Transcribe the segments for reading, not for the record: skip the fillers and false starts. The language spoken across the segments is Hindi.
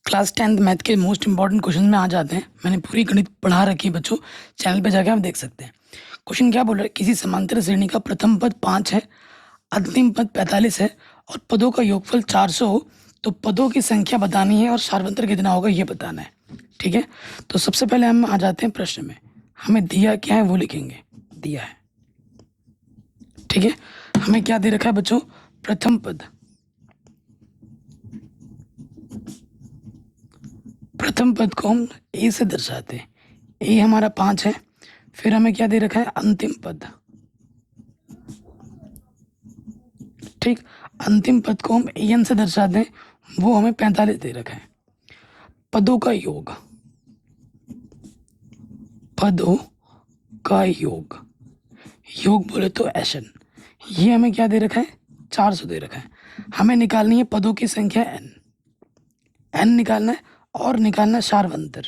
क्लास 10th मैथ के मोस्ट इंपॉर्टेंट क्वेश्चन में आ जाते हैं। मैंने पूरी गणित पढ़ा रखी है बच्चों, चैनल पे जाके आप देख सकते हैं। क्वेश्चन क्या बोल रहा है, किसी समांतर श्रेणी का प्रथम पद 5 है, अंतिम पद 45 है और पदों का योगफल 400 हो तो पदों की संख्या बतानी है और सार्वंतर कितना होगा ये बताना है। ठीक है, तो सबसे पहले हम आ जाते हैं प्रश्न में। हमें दिया क्या है वो लिखेंगे, दिया है। ठीक है, हमें क्या दे रखा है बच्चों, प्रथम पद। प्रथम पद को हम ए से दर्शाते हैं, ए हमारा 5 है। फिर हमें क्या दे रखा है, अंतिम पद। ठीक, अंतिम पद को हम एन से दर्शाते हैं, वो हमें 45 दे रखा है। पदों का योग, पदों का योग, योग बोले तो एशन, ये हमें क्या दे रखा है, 400 दे रखा है। हमें निकालनी है पदों की संख्या एन, एन निकालना है और निकालना है सार्वंतर।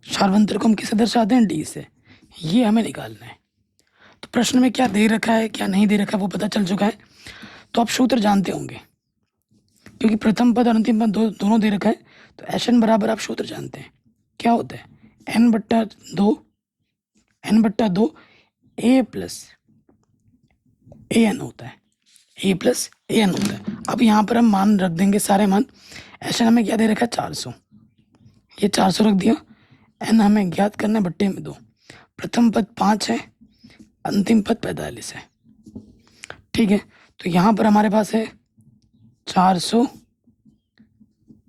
सार्वंतर को हम किससे दर्शाते हैं, डी से, ये हमें निकालना है। तो प्रश्न में क्या दे रखा है क्या नहीं दे रखा है वो पता चल चुका है। तो आप सूत्र जानते होंगे, क्योंकि प्रथम पद और अंतिम पद दोनों दे रखा है, तो एशन बराबर आप सूत्र जानते हैं। क्या होता है, एन बट्टा दो ए प्लस ए एन होता है, ए प्लस ए एन होता है। अब यहाँ पर हम मान रख देंगे सारे मान। एशन हमें क्या दे रखा है, 400, ये 400 रख दिया। एन हमें ज्ञात करना है बट्टे में 2। प्रथम पद 5 है, अंतिम पद 45 है। ठीक है, तो यहाँ पर हमारे पास है 400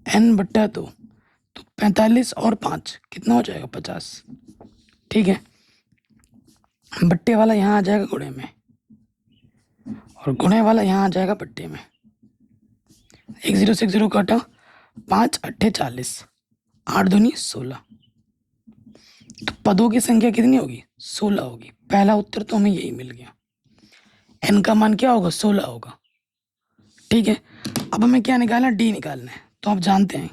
एन बट्टा 2, तो 45 और 5 कितना हो जाएगा, 50। ठीक है, बट्टे वाला यहाँ आ जाएगा गुणे में और गुणे वाला यहाँ आ जाएगा बट्टे में। 1 0 से 1 0 काटा, 5 8 40, 8 दूनी 16। तो पदों की संख्या कितनी होगी, 16 होगी। पहला उत्तर तो हमें यही मिल गया, एन का मान क्या होगा, 16 होगा। ठीक है, अब हमें क्या निकालना है, डी निकालना है। तो आप जानते हैं,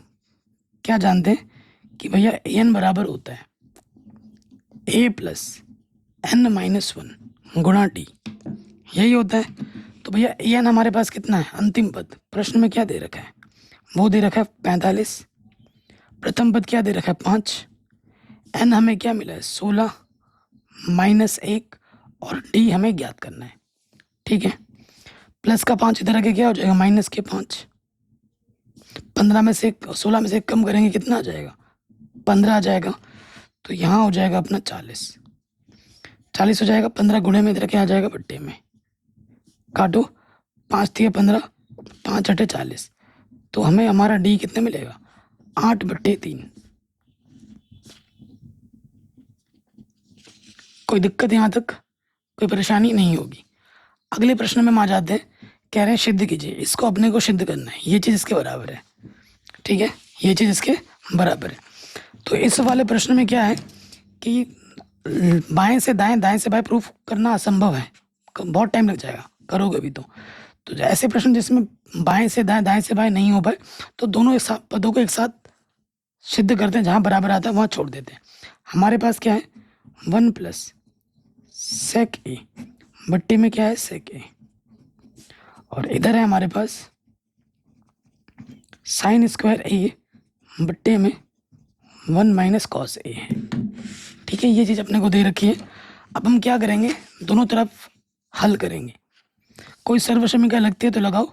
क्या जानते हैं कि भैया एन बराबर होता है ए प्लस एन माइनस 1 गुणा डी, यही होता है। तो भैया एन हमारे पास कितना है, अंतिम पद। प्रश्न में क्या दे रखा है, वो दे रखा है 45। प्रथम पद क्या दे रखा है, 5। एन हमें क्या मिला है, 16 माइनस 1 और डी हमें ज्ञात करना है। ठीक है, प्लस का 5 इधर आके क्या हो जाएगा, माइनस के 5। 15 में से 16 में से कम करेंगे कितना आ जाएगा, 15 आ जाएगा। तो यहाँ हो जाएगा अपना 40 हो जाएगा। 15 गुणे में इधर क्या आ जाएगा, बट्टे में। काटो, 5 थी 15, 5 8 40। तो हमें हमारा डी कितने मिलेगा, 8/3। कोई दिक्कत यहाँ तक, कोई परेशानी नहीं होगी। अगले प्रश्न में हम आ जाते हैं। कह रहे हैं सिद्ध कीजिए, इसको अपने को सिद्ध करना है, ये चीज़ इसके बराबर है। ठीक है, ये चीज़ इसके बराबर है। तो इस वाले प्रश्न में क्या है कि बाएं से दाएं, दाएं से बाएं प्रूफ करना असंभव है, बहुत टाइम लग जाएगा, करोगे भी तो ऐसे प्रश्न जिसमें बाएं से दाएं, दाएं से बाएं नहीं हो पाए तो दोनों एक साथ पदों को एक साथ सिद्ध करते हैं, जहाँ बराबर आता है वहाँ छोड़ देते हैं। हमारे पास क्या है, 1 प्लस सेक ए बट्टे में क्या है, सेक ए, और इधर है हमारे पास साइन स्क्वायर ए बट्टे में 1 माइनस कॉस ए है। ठीक है, ये चीज़ अपने को दे रखी है। अब हम क्या करेंगे, दोनों तरफ हल करेंगे। कोई सर्वसमीका लगती है तो लगाओ,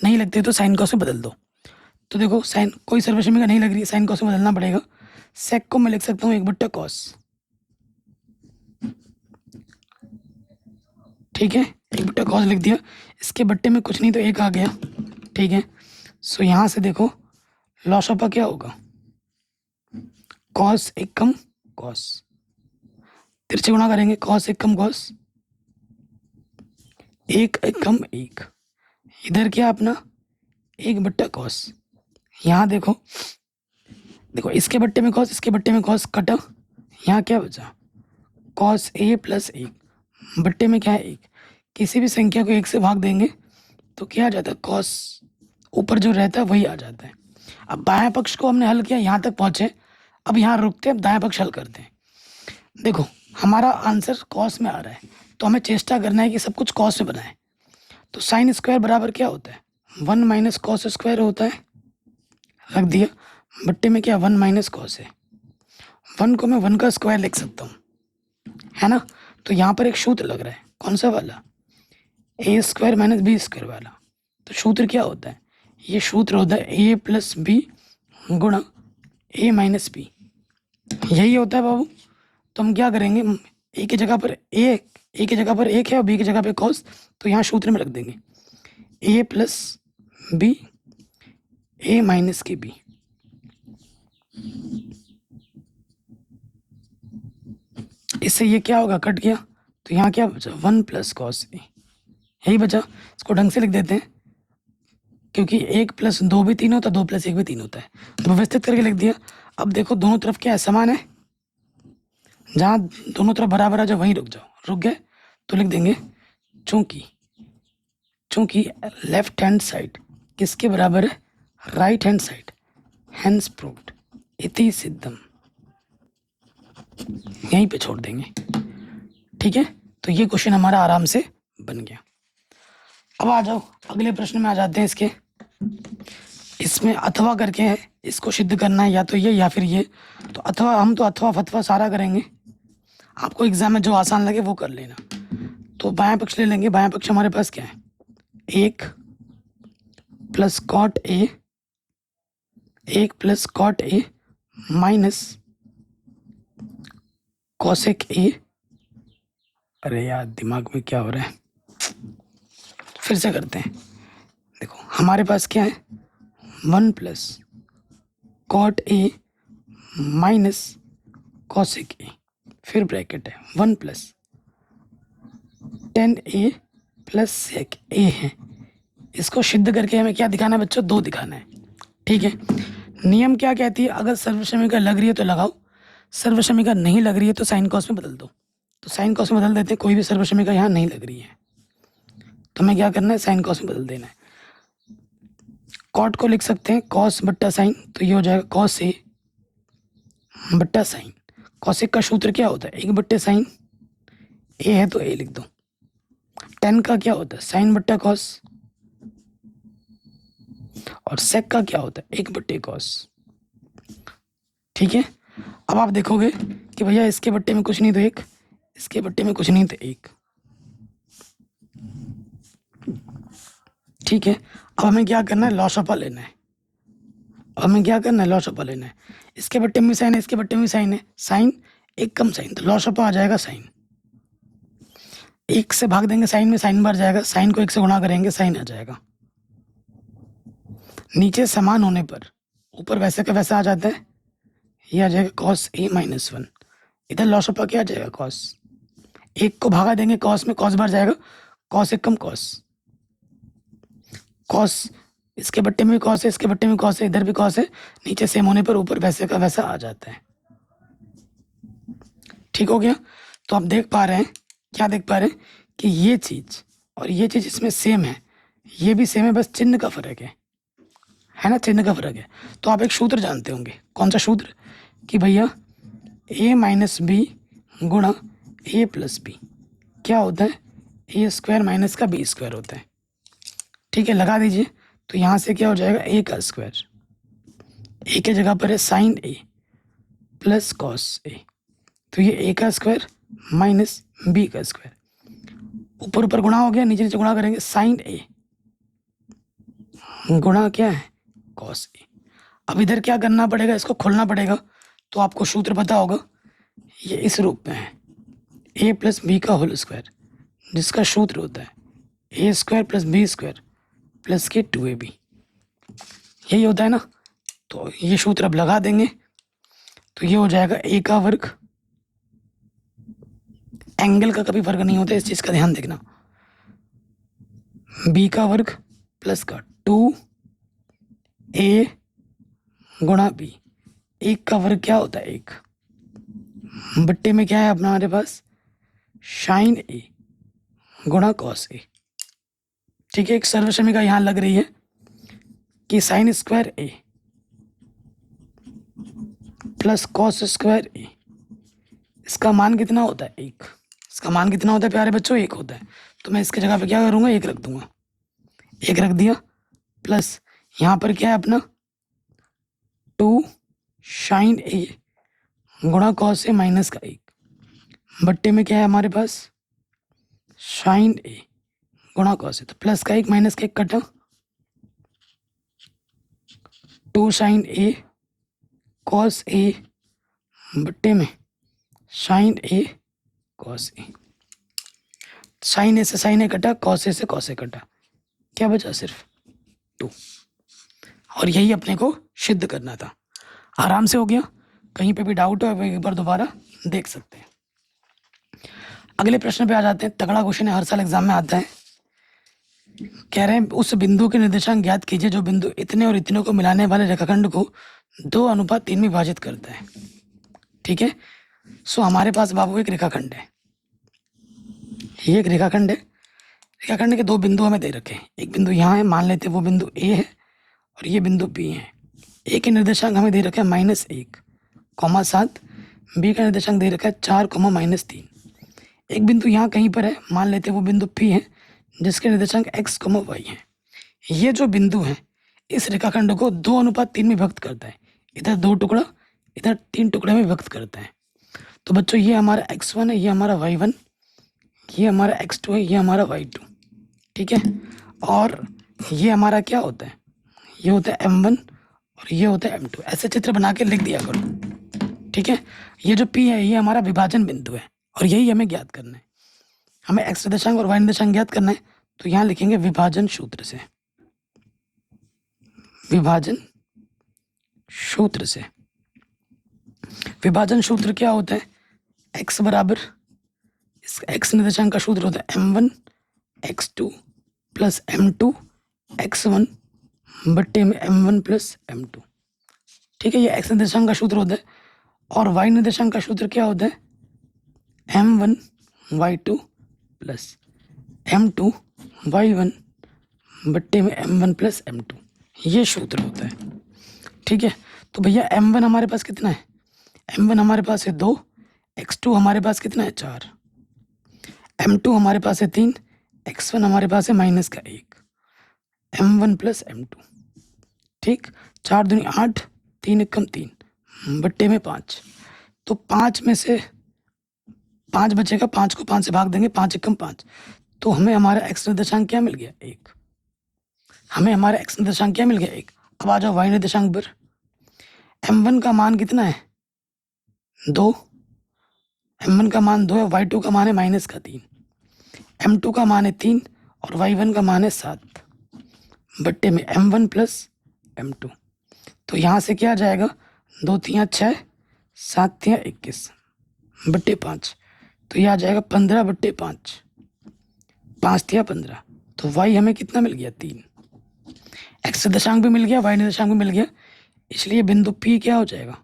नहीं लगती है तो साइन कॉस में बदल दो। तो देखो, साइन कोई सर्वसमीका नहीं लग रही है, साइन कॉस में बदलना पड़ेगा। सेक को मैं लिख सकता हूँ 1/cos। ठीक है, 1/cos लिख दिया। इसके बट्टे में कुछ नहीं तो 1 आ गया। ठीक है, सो यहाँ से देखो लॉसपा क्या होगा, cos 1 कम cos, तिरछे गुणा करेंगे, cos 1 कम cos, 1 1 कम 1, इधर क्या अपना 1/cos। यहाँ देखो इसके बट्टे में cos, इसके बट्टे में cos कटा, यहाँ क्या बचा, cos a प्लस 1 बट्टे में क्या है 1। किसी भी संख्या को 1 से भाग देंगे तो क्या आ जाता है, cos ऊपर जो रहता है वही आ जाता है। अब बाएं पक्ष को हमने हल किया, यहाँ तक पहुँचे, अब यहाँ रुकते हैं, अब दाएं पक्ष हल करते हैं। देखो हमारा आंसर cos में आ रहा है, तो हमें चेष्टा करना है कि सब कुछ cos में बनाए। तो साइन स्क्वायर बराबर क्या होता है, 1 माइनस कॉस स्क्वायर होता है, रख दिया। बट्टे में क्या 1 माइनस कॉस है, 1 को मैं 1 का स्क्वायर लिख सकता हूँ, है ना। तो यहाँ पर एक सूत्र लग रहा है, कौन सा वाला, ए स्क्वायर माइनस बी स्क्वायर वाला। तो सूत्र क्या होता है, ये सूत्र होता है ए प्लस बी गुणा ए माइनस बी, यही होता है बाबू। तो हम क्या करेंगे, ए की जगह पर ए की जगह पर 1 है और बी की जगह पे कॉस, तो यहाँ सूत्र में रख देंगे ए प्लस बी ए माइनस के बी। इससे ये क्या होगा, कट गया। तो यहाँ क्या बचा, 1 प्लस कॉस ए, यही बचा। इसको ढंग से लिख देते हैं, क्योंकि 1 प्लस 2 भी 3 होता है, 2 प्लस 1 भी 3 होता है, तो व्यवस्थित करके लिख दिया। अब देखो दोनों तरफ क्या है, समान है, जहाँ दोनों तरफ बराबर आ जाओ वहीं रुक जाओ, रुक गए तो लिख देंगे चूंकि चूंकि लेफ्ट हैंड साइड किसके बराबर है, right hand side, hence proved इति सिद्धम, यहीं पे छोड़ देंगे। ठीक है, तो ये क्वेश्चन हमारा आराम से बन गया। अब आ जाओ अगले प्रश्न में आ जाते हैं। इसमें अथवा करके है, इसको सिद्ध करना है या तो ये या फिर ये। तो अथवा, हम तो अथवा फथवा सारा करेंगे, आपको एग्जाम में जो आसान लगे वो कर लेना। तो बायां पक्ष ले लेंगे, बायां पक्ष हमारे पास क्या है, 1 plus cot A, 1 plus cot A minus cosec A. अरे यार दिमाग में क्या हो रहा है, फिर से करते हैं। देखो हमारे पास क्या है, 1 plus cot A minus cosec A, फिर ब्रैकेट है 1 plus tan A plus sec A है। इसको सिद्ध करके हमें क्या दिखाना है बच्चों, 2 दिखाना है। ठीक है, नियम क्या कहती है, अगर सर्वसमीका लग रही है तो लगाओ, सर्वसमीका नहीं लग रही है तो साइन कॉस में बदल दो। तो साइन कॉस में बदल देते हैं, कोई भी सर्वसमीका यहाँ नहीं लग रही है तो हमें क्या करना है, साइन कॉस में बदल देना है। कॉट को लिख सकते हैं कॉस बट्टा साइन, तो ये हो जाएगा कॉस ए बट्टा साइन। कॉसेक का सूत्र क्या होता है, 1 बट्टे साइन, ए है तो ए लिख दो। टेन का क्या होता है, साइन बट्टा कॉस, और सेक का क्या होता है, 1 बट्टे कॉस। ठीक है, अब आप देखोगे कि भैया इसके बट्टे में कुछ नहीं तो 1, इसके बट्टे में कुछ नहीं तो 1। ठीक है, अब हमें क्या करना है, लॉसअपा लेना है। अब हमें क्या करना है, लॉसअपा लेना है। इसके बट्टे में साइन है, इसके बट्टे में साइन है, साइन 1 कम साइन, तो लॉसअपा आ जाएगा साइन। 1 से भाग देंगे साइन में, साइन बार जाएगा, साइन को 1 से गुणा करेंगे, साइन आ जाएगा। नीचे समान होने पर ऊपर वैसे का वैसा आ जाता है, ये आ जाएगा कॉस ए माइनस 1। इधर लॉसअपा क्या आ जाएगा, कॉस। 1 को भागा देंगे कॉस में, कॉस बार जाएगा, कॉस 1 कम कॉस, कॉस इसके बट्टे में भी कॉस है, इसके बट्टे में कॉस है, इधर भी कॉस है, नीचे सेम होने पर ऊपर वैसे का वैसा आ जाता है। ठीक हो गया। तो आप देख पा रहे हैं, क्या देख पा रहे हैं कि ये चीज और ये चीज इसमें सेम है, ये भी सेम है, बस चिन्ह का फर्क है ना, चिन्ह का फर्क है। तो आप एक सूत्र जानते होंगे, कौन सा सूत्र, कि भैया ए माइनस बी गुणा ए प्लस बी क्या होता है, ए स्क्वायर माइनस का बी स्क्वायर होता है। ठीक है, लगा दीजिए। तो यहाँ से क्या हो जाएगा, ए का स्क्वायर, ए के जगह पर है sign A plus cos A, तो ये ए का स्क्वायर माइनस बी का स्क्वायर, ऊपर ऊपर गुणा हो गया, नीचे नीचे गुणा करेंगे, साइन ए गुणा क्या है, कॉस ए। अब इधर क्या करना पड़ेगा, इसको खोलना पड़ेगा। तो आपको सूत्र पता होगा, ये इस रूप में है, ए प्लस बी का होल स्क्वायर, जिसका सूत्र होता है A square plus B square plus के 2ab, यही होता है ना। तो ये सूत्र अब लगा देंगे, तो ये हो जाएगा ए का वर्ग, एंगल का कभी फर्क नहीं होता, इस चीज का ध्यान देखना, बी का वर्ग प्लस का 2a गुणा बी, 1 का वर्ग क्या होता है 1, बट्टे में क्या है अपना हमारे पास, साइन ए गुणा कॉस ए। ठीक है, एक सर्वसमीका यहां लग रही है कि साइन स्क्वायर ए प्लस कॉस स्क्वायर ए, इसका मान कितना होता है 1, इसका मान कितना होता है प्यारे बच्चों, 1 होता है। तो मैं इसके जगह पे क्या करूंगा, 1 रख दूंगा, 1 रख दिया। प्लस यहाँ पर क्या है अपना 2 साइन ए गुणा कॉस ए माइनस का 1 बट्टे में क्या है हमारे पास साइन ए गुणा कॉस ए, तो प्लस का 1 माइनस का 1 कटा 2 साइन ए कॉस ए बट्टे में sign A cos A. Sign ए से साइन ए कटा, कॉस ए से कॉस ए कटा, क्या बचा सिर्फ 2। और यही अपने को सिद्ध करना था। आराम से हो गया। कहीं पे भी डाउट हो एक बार दोबारा देख सकते हैं। अगले प्रश्न पे आ जाते हैं। तगड़ा क्वेश्चन है, हर साल एग्जाम में आता है। कह रहे हैं उस बिंदु के निर्देशांक ज्ञात कीजिए जो बिंदु इतने और इतने को मिलाने वाले रेखाखंड को 2:3 में विभाजित करता है। ठीक है, सो हमारे पास बाबू एक रेखाखंड है, ये एक रेखाखंड है। रेखाखंड के 2 बिंदु हमें दे रखे हैं। एक बिंदु यहाँ है, मान लेते हैं वो बिंदु ए है, और ये बिंदु बी है। ए के निर्देशांक हमें दे रखा है -1,7, बी का निर्देशांक दे रखा है 4,-3। एक बिंदु यहाँ कहीं पर है, मान लेते हैं वो बिंदु पी है, जिसके निर्देशांक x, y है। ये जो बिंदु है इस रेखाखंड को 2:3 में विभक्त करता है। इधर 2 टुकड़ा, इधर 3 टुकड़े में विभक्त करता है। तो बच्चों ये हमारा x1 है, ये हमारा y1, ये हमारा x2 है, ये हमारा y2। ठीक है, और ये हमारा क्या होता है, ये होता है m1 और ये होता है m2। ऐसे चित्र बना के लिख दिया करो। ठीक है, ये जो p है ये हमारा विभाजन बिंदु है, और यही हमें ज्ञात करना है। हमें x निर्देशांक और y निर्देशांक ज्ञात करना है, तो यहाँ लिखेंगे विभाजन सूत्र से। विभाजन सूत्र से, विभाजन सूत्र क्या होता है, x बराबर, इस x निर्देशांक का सूत्र होता है m1 x2 plus m2 x1 बट्टे में m1 प्लस m2। ठीक है, ये x निर्देशांक का सूत्र होता है। और y निर्देशांक का सूत्र क्या होता है, m1 y2 plus m2 y1 बट्टे में m1 प्लस m2, ये सूत्र होता है। ठीक है, तो भैया m1 हमारे पास कितना है, m1 हमारे पास है 2, x2 हमारे पास कितना है 4, m2 हमारे पास है 3, x1 हमारे पास है -1, m1 प्लस m2। ठीक, 4 दूनी 8, 3 एकम 3 बट्टे में 5। तो 5 में से 5 बचेगा, 5 को 5 से भाग देंगे, 5 एकम 5। तो हमें हमारा x निर्देशांक क्या मिल गया, 1। हमें हमारा x निर्देशांक क्या मिल गया, 1। अब आ जाओ y निर्देशांक पर। m1 का मान कितना है, 2, m1 का मान 2 है, y2 का मान है -3, m2 का मान है 3 और y1 का मान है 7 बट्टे में m1 प्लस m2। तो यहाँ से क्या आ जाएगा, 2 3 6, 7 3 21 बट्टे 5। तो ये आ जाएगा 15 बट्टे 5, 5 3 15। तो y हमें कितना मिल गया, 3। x निर्देशांक भी मिल गया, y निर्देशांक भी मिल गया, इसलिए बिंदु P क्या हो जाएगा,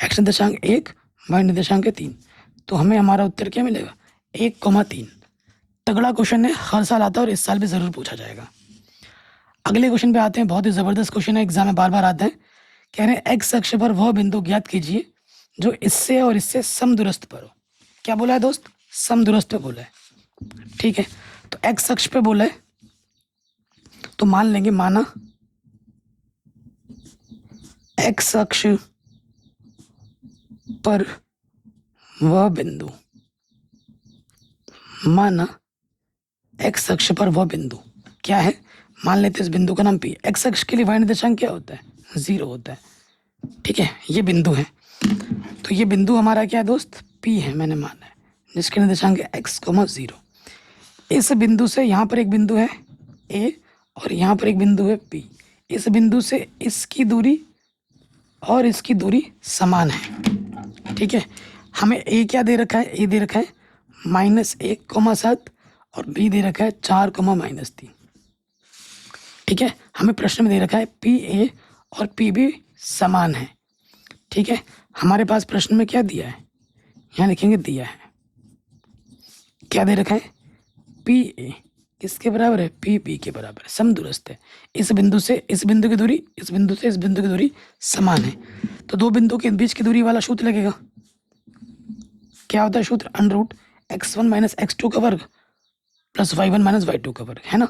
x निर्देशांक 1, y निर्देशांक 3। तो हमें हमारा उत्तर क्या मिलेगा, 1,3। तगड़ा क्वेश्चन है, हर साल आता है और इस साल भी ज़रूर पूछा जाएगा। अगले क्वेश्चन पे आते हैं। बहुत ही ज़बरदस्त क्वेश्चन है, एग्जाम में बार बार आता है। कह रहे हैं x अक्ष पर वह बिंदु ज्ञात कीजिए जो इससे और इससे समदूरस्थ पर हो। क्या बोला है दोस्त, समदूरस्थ पे बोला है। ठीक है, तो x अक्ष पे बोला है, तो मान लेंगे, माना x अक्ष पर वह बिंदु, माना x अक्ष पर वह बिंदु क्या है, मान लेते हैं इस बिंदु का नाम P। x अक्ष के लिए y निर्देशांक क्या होता है, 0 होता है। ठीक है, ये बिंदु है, तो ये बिंदु हमारा क्या है दोस्त, P है, मैंने माना है, जिसके निर्देशांक है x, 0। इस बिंदु से यहाँ पर एक बिंदु है A और यहाँ पर एक बिंदु है P। इस बिंदु से इसकी दूरी और इसकी दूरी समान है। ठीक है, हमें A क्या दे रखा है, A दे रखा है -1,7 और B दे रखा है 4,-3। ठीक है, हमें प्रश्न में दे रखा है PA और PB समान है। ठीक है, हमारे पास प्रश्न में क्या दिया है, यहाँ लिखेंगे दिया है, क्या दे रखा है, PA किसके बराबर है, PB के बराबर है, समदूरस्थ है। इस बिंदु से इस बिंदु की दूरी, इस बिंदु से इस बिंदु की दूरी समान है। तो 2 बिंदु के बीच की दूरी वाला सूत्र लगेगा। क्या होता है सूत्र, √x1 - x2 का वर्ग प्लस y1 माइनस y2 का वर्ग, है ना।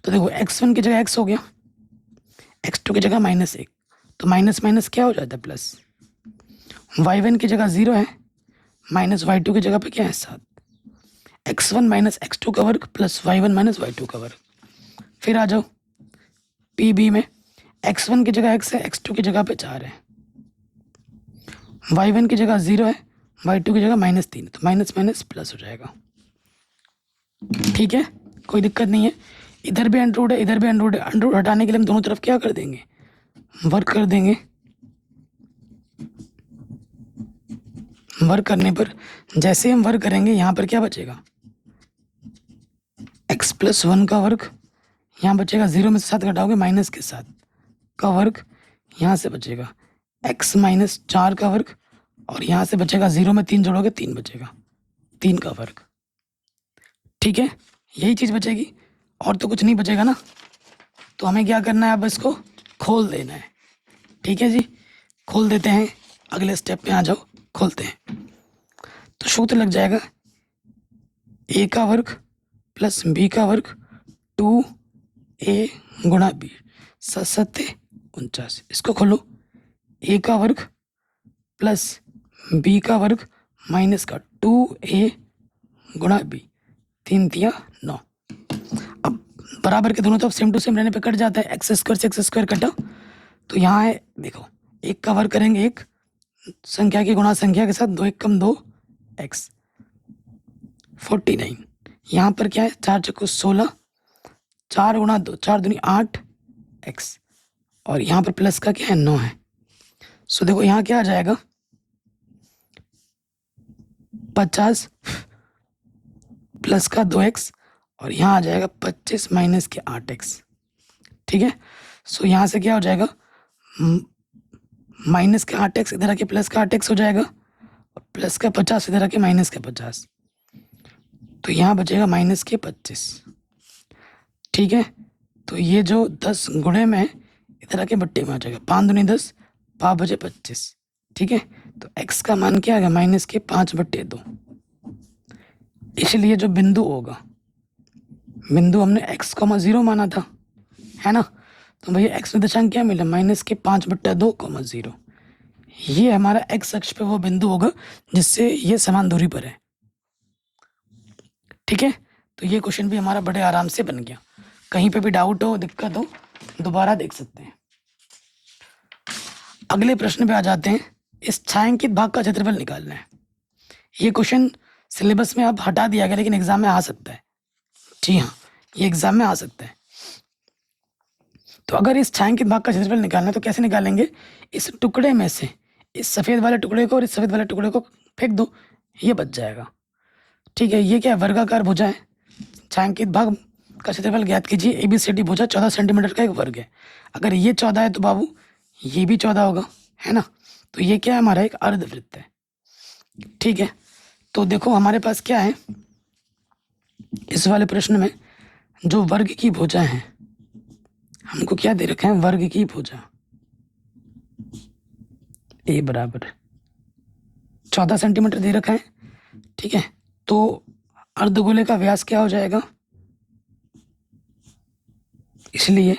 तो देखो x1 की जगह x हो गया, x2 की जगह -1, तो माइनस माइनस क्या हो जाता है प्लस। y1 की जगह 0 है, माइनस y2 की जगह पे क्या है 7, x1 माइनस x2 का वर्ग प्लस y1 माइनस y2 का वर्ग। फिर आ जाओ PB में, x1 की जगह x है, x2 की जगह पे 4 है, y1 की जगह 0 है, y2 की जगह -3 है, तो माइनस माइनस प्लस हो जाएगा। ठीक है, कोई दिक्कत नहीं है। इधर भी अंडरवुड है, इधर भी अंडरवुड है, अंडरवुड हटाने के लिए हम दोनों तरफ क्या कर देंगे, वर्क कर देंगे। वर्क करने पर जैसे हम वर्क करेंगे यहाँ पर क्या बचेगा, x प्लस 1 का वर्ग, यहाँ बचेगा 0 में से 7 घटाओगे माइनस के 7 का वर्ग, यहाँ से बचेगा x माइनस 4 का वर्ग, और यहाँ से बचेगा 0 में 3 जोड़ोगे 3 बचेगा, 3 का वर्ग। ठीक है, यही चीज़ बचेगी और तो कुछ नहीं बचेगा ना। तो हमें क्या करना है, अब इसको खोल देना है। ठीक है जी, खोल देते हैं, अगले स्टेप पे आ जाओ, खोलते हैं। तो सूत्र लग जाएगा a का वर्ग प्लस b का वर्ग 2a गुणा b, 7 49। इसको खोलो, a का वर्ग प्लस b का वर्ग माइनस का 2a गुणा b, 3 तिया 9। अब बराबर के दोनों तरफ सेम टू सेम रहने पे कट जाता है, एक्स स्क्वायर से एक्स स्क्वायर कटा, तो यहाँ है देखो, एक का वर्ग करेंगे एक संख्या की गुणा संख्या के साथ, 2 1 कम 2 x 49। यहाँ पर क्या है, 4 चक्कू 16, 4 गुणा 2 4 दूनी 8 x, और यहाँ पर प्लस का क्या है 9 है। सो देखो यहाँ क्या आ जाएगा 50 प्लस का 2x, और यहाँ आ जाएगा 25 माइनस के 8x। ठीक है, सो यहाँ से क्या हो जाएगा, माइनस के 8x इधर आके प्लस का 8x हो जाएगा, और प्लस का 50 इधर आके माइनस का 50, तो यहाँ बचेगा माइनस के 25। ठीक है, तो ये जो 10 गुणे में है इधर आके बट्टे में आ जाएगा, 5 दूनी 10 5 बजे 25। ठीक है, तो x का मान क्या आएगा, माइनस के 5/2। इसलिए जो बिंदु होगा, बिंदु हमने x, 0 माना था, है ना, तो भैया x निर्देशांक क्या मिला, माइनस के 5/2, 0। ये हमारा x अक्ष पे वो बिंदु होगा जिससे ये समान दूरी पर है। ठीक है, तो ये क्वेश्चन भी हमारा बड़े आराम से बन गया। कहीं पे भी डाउट हो, दिक्कत हो, दोबारा देख सकते हैं। अगले प्रश्न पे आ जाते हैं। इस छायांकित भाग का क्षेत्रफल निकालना है। ये क्वेश्चन सिलेबस में अब हटा दिया गया, लेकिन एग्जाम में आ सकता है। जी हाँ, ये एग्जाम में आ सकता है। तो अगर इस छायांकित भाग का क्षेत्रफल निकालना है तो कैसे निकालेंगे, इस टुकड़े में से इस सफ़ेद वाले टुकड़े को और इस सफ़ेद वाले टुकड़े को फेंक दो, ये बच जाएगा। ठीक है, ये क्या है, वर्गाकार भुजा है। छायांकित भाग का क्षेत्रफल ज्ञात कीजिए। ABCD भुजा 14 सेंटीमीटर का एक वर्ग है। अगर ये 14 है तो बाबू ये भी 14 होगा, है ना। तो ये क्या है, हमारा एक अर्धवृत्त है। ठीक है, तो देखो हमारे पास क्या है, इस वाले प्रश्न में जो वर्ग की भुजा है, हमको क्या दे रखा है, वर्ग की भुजा A बराबर 14 सेंटीमीटर दे रखा है। ठीक है, तो अर्धगोले का व्यास क्या हो जाएगा, इसलिए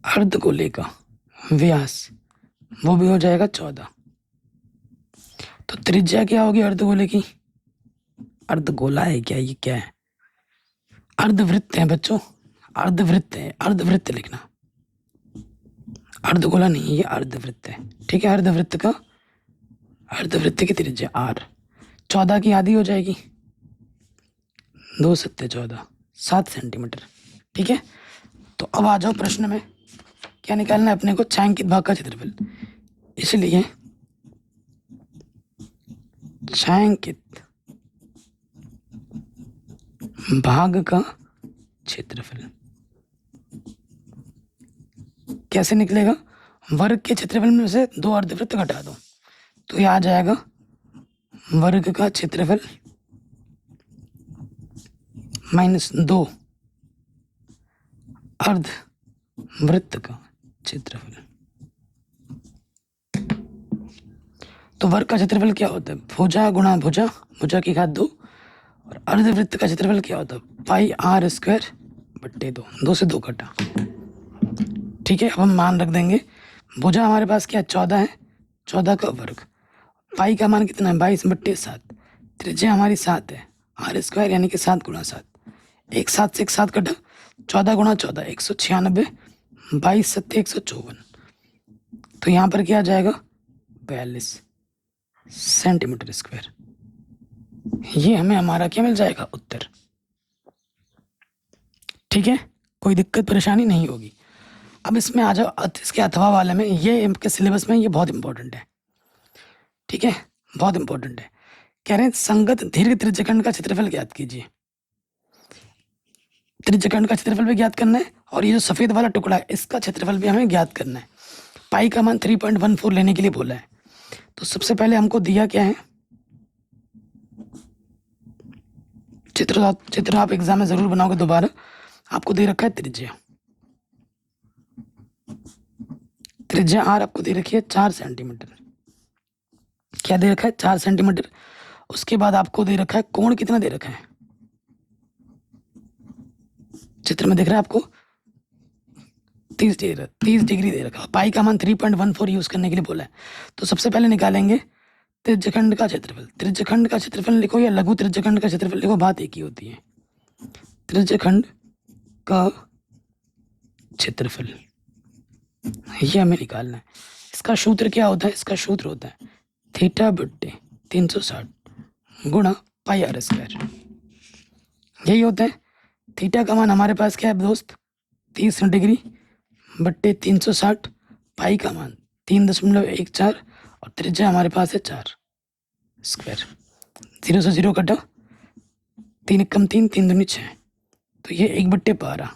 अर्धगोले का व्यास वो भी हो जाएगा 14। तो त्रिज्या क्या होगी अर्धगोले की, अर्धगोला है क्या, ये क्या है, अर्धवृत्त है बच्चों, अर्धवृत्त है, अर्धवृत्त लिखना, अर्धगोला नहीं, ये अर्धवृत्त है। ठीक है, अर्धवृत्त की त्रिज्या r 14 की आधी हो जाएगी, 2 7 14, 7 सेंटीमीटर। ठीक है, तो अब आ जाओ प्रश्न में, क्या निकालना है अपने को, छायांकित भाग का क्षेत्रफल। इसलिए छायांकित भाग का क्षेत्रफल कैसे निकलेगा, वर्ग के क्षेत्रफल में से 2 अर्धवृत्त घटा दो, तो ये आ जाएगा वर्ग का क्षेत्रफल माइनस 2 अर्धवृत्त का क्षेत्रफल। तो वर्ग का क्षेत्रफल क्या होता है, भुजा गुणा भुजा, भुजा की घात 2, और अर्धवृत्त का क्षेत्रफल क्या होता है? पाई आर स्क्वायर बट्टे 2, 2 से 2 कटा। ठीक है, अब हम मान रख देंगे। भुजा हमारे पास क्या है? 14 है, 14 का वर्ग। पाई का मान कितना है? 22/7। त्रिज्या हमारी 7 है, आर स्क्वायर यानी कि 7 × 7। एक 7 से एक 7 कटा, 14 × 14 196, 22 7 154। तो यहाँ पर क्या आ जाएगा? 42 सेंटीमीटर स्क्वायर। ये हमें हमारा क्या मिल जाएगा? उत्तर। ठीक है, कोई दिक्कत परेशानी नहीं होगी। अब इसमें आ जाओ इसके अथवा वाले में। ये इनके सिलेबस में ये बहुत इंपॉर्टेंट है। ठीक है, बहुत इंपॉर्टेंट है। कह रहे हैं संगत दीर्घ त्रिज्यखंड का क्षेत्रफल ज्ञात कीजिए। त्रिज्यखंड का क्षेत्रफल भी ज्ञात करना है और ये जो सफेद वाला टुकड़ा है इसका क्षेत्रफल भी हमें ज्ञात करना है। पाई का मान 3.14 लेने के लिए बोला है। तो सबसे पहले हमको दिया क्या है? चित्र आप एग्जाम में जरूर बनाओगे दोबारा। आपको दे रखा है त्रिज्या, त्रिज्या आर आपको दे रखी है 4 सेंटीमीटर। क्या दे रखा है? 4 सेंटीमीटर। उसके बाद आपको दे रखा है कोण कितना दे रखा है? चित्र में दिख रहा है आपको 30 डिग्री दे रखा है। पाई का मान 3.14 यूज करने के लिए बोला है। तो सबसे पहले निकालेंगे त्रिज्यखंड का क्षेत्रफल। त्रिज्यखंड का क्षेत्रफल लिखो या लघु त्रिज्यखंड का क्षेत्रफल लिखो, बात एक ही होती है। त्रिज्यखंड का क्षेत्रफल ये हमें निकालना है। इसका सूत्र क्या होता है? इसका सूत्र होता है थीटा बट्टे 360 गुणा पाई आर स्क्वायर। यही होता है। थीटा का मान हमारे पास क्या है दोस्त? 30 डिग्री बट्टे 360। पाई का मान 3.14 और त्रिज्या हमारे पास है 4 स्क्वायर। 0 से 0 कटा, 3 × 3 3 दूनी 6। तो ये 1/12,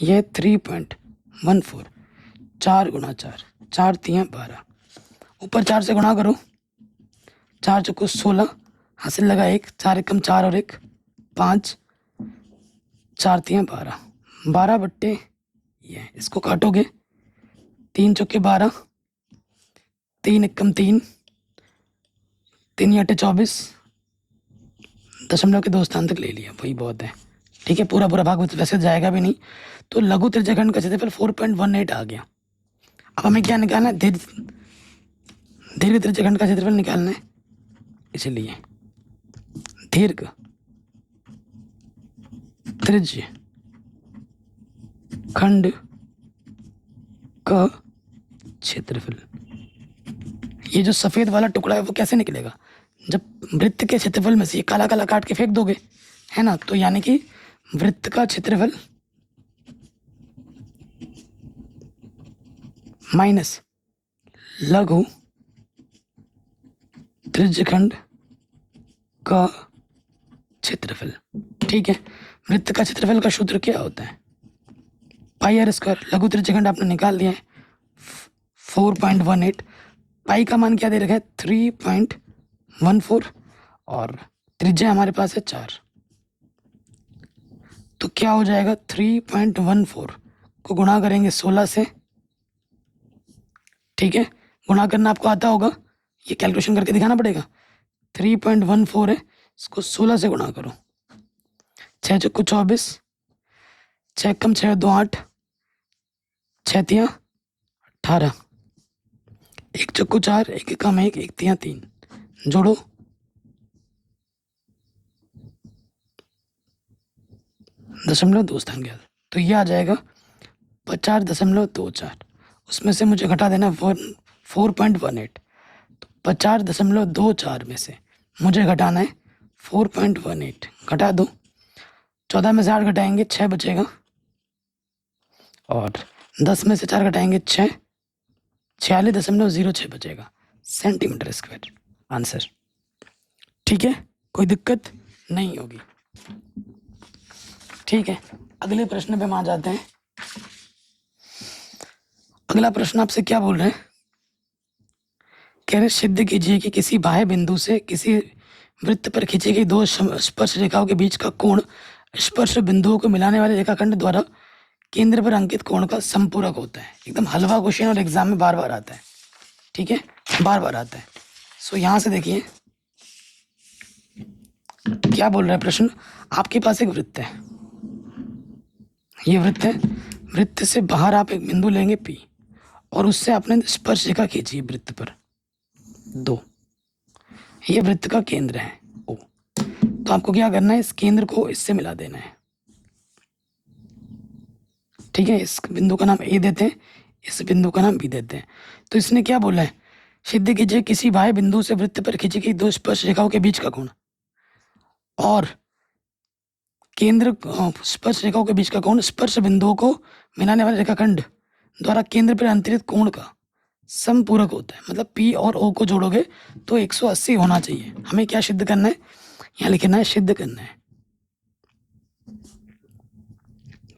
ये 3.14, 4 × 4, 4 × 12। ऊपर 4 से गुणा करो, 4 चौको 16, हासिल लगा 1, 4 × 4 और 1 5, 4 × 12, 12/, ये इसको काटोगे 3 चौके 12, 3 × 3, 3 × 8 24, दशमलव के 2 स्थान तक ले लिया, वही बहुत है। ठीक है, पूरा पूरा भाग वैसे जाएगा भी नहीं। तो लघु त्रिज्यखंड का क्षेत्रफल 4.18 आ गया। अब हमें क्या निकालना है? दीर्घ त्रिज्यखंड का क्षेत्रफल निकालना है। इसलिए दीर्घ त्रिज्य खंड का क्षेत्रफल, ये जो सफेद वाला टुकड़ा है वो कैसे निकलेगा? जब वृत्त के क्षेत्रफल में से ये काला काला काट के फेंक दोगे, है ना, तो यानी कि वृत्त का क्षेत्रफल माइनस लघु त्रिज्यखंड का क्षेत्रफल। ठीक है, वृत्त का क्षेत्रफल का सूत्र क्या होता है? पाई आर स्क्वायर। लघु त्रिज्यखंड आपने निकाल दिया है 4.18। पाई का मान क्या दे रखा है? 3.14 और त्रिज्या हमारे पास है 4। तो क्या हो जाएगा? 3.14 को गुणा करेंगे 16 से। ठीक है, गुणा करना आपको आता होगा, ये कैलकुलेशन करके दिखाना पड़ेगा। 3.14 है, इसको 16 से गुणा करो, 6 चौको 24, 6 कम 6 2 8, 6 तिया 18, 1 चौको 4, 1 कम 1, 1 तिया 3, जोड़ो 0.2 स्थान गया। तो ये आ जाएगा 50.24। उसमें से मुझे घटा देना 4.18। तो 50.24 में से मुझे घटाना है 4.18। घटा दो, 14 में से 8 घटाएंगे 6 बचेगा, और 10 में से 4 घटाएंगे 6, 46.06 बचेगा सेंटीमीटर स्क्वायर आंसर। ठीक है, कोई दिक्कत नहीं होगी। ठीक है, अगले प्रश्न पे हम आ जाते हैं। अगला प्रश्न आपसे क्या बोल रहे हैं? कह रहे सिद्ध कीजिए कि किसी बाह्य बिंदु से किसी वृत्त पर खींची गई 2 स्पर्श रेखाओं के बीच का कोण स्पर्श बिंदुओं को मिलाने वाले रेखाखंड द्वारा केंद्र पर अंकित कोण का समपूरक होता है। एकदम हलवा क्वेश्चन और एग्जाम में बार बार आता है। ठीक है, बार बार आता है। सो यहाँ से देखिए, क्या बोल रहा है प्रश्न? आपके पास एक वृत्त है, ये वृत्त है, वृत्त से बाहर आप एक बिंदु लेंगे P और उससे आपने स्पर्श रेखा खींची है वृत्त पर 2, ये वृत्त का केंद्र है O। तो आपको क्या करना है, इस केंद्र को इससे मिला देना है। ठीक है, इस बिंदु का नाम A देते हैं, इस बिंदु का नाम B देते हैं। तो इसने क्या बोला है, सिद्ध कीजिए किसी बाह्य बिंदु से वृत्त पर खींची गई 2 स्पर्श रेखाओं के बीच का कोण और केंद्र स्पर्श रेखाओं के बीच का कोण स्पर्श बिंदुओं को मिलाने वाले रेखाखंड द्वारा केंद्र पर अंतरित कोण का समपूरक होता है। मतलब P और O को जोड़ोगे तो 180 होना चाहिए। हमें क्या सिद्ध करना है, यहाँ लिखना है सिद्ध करना है।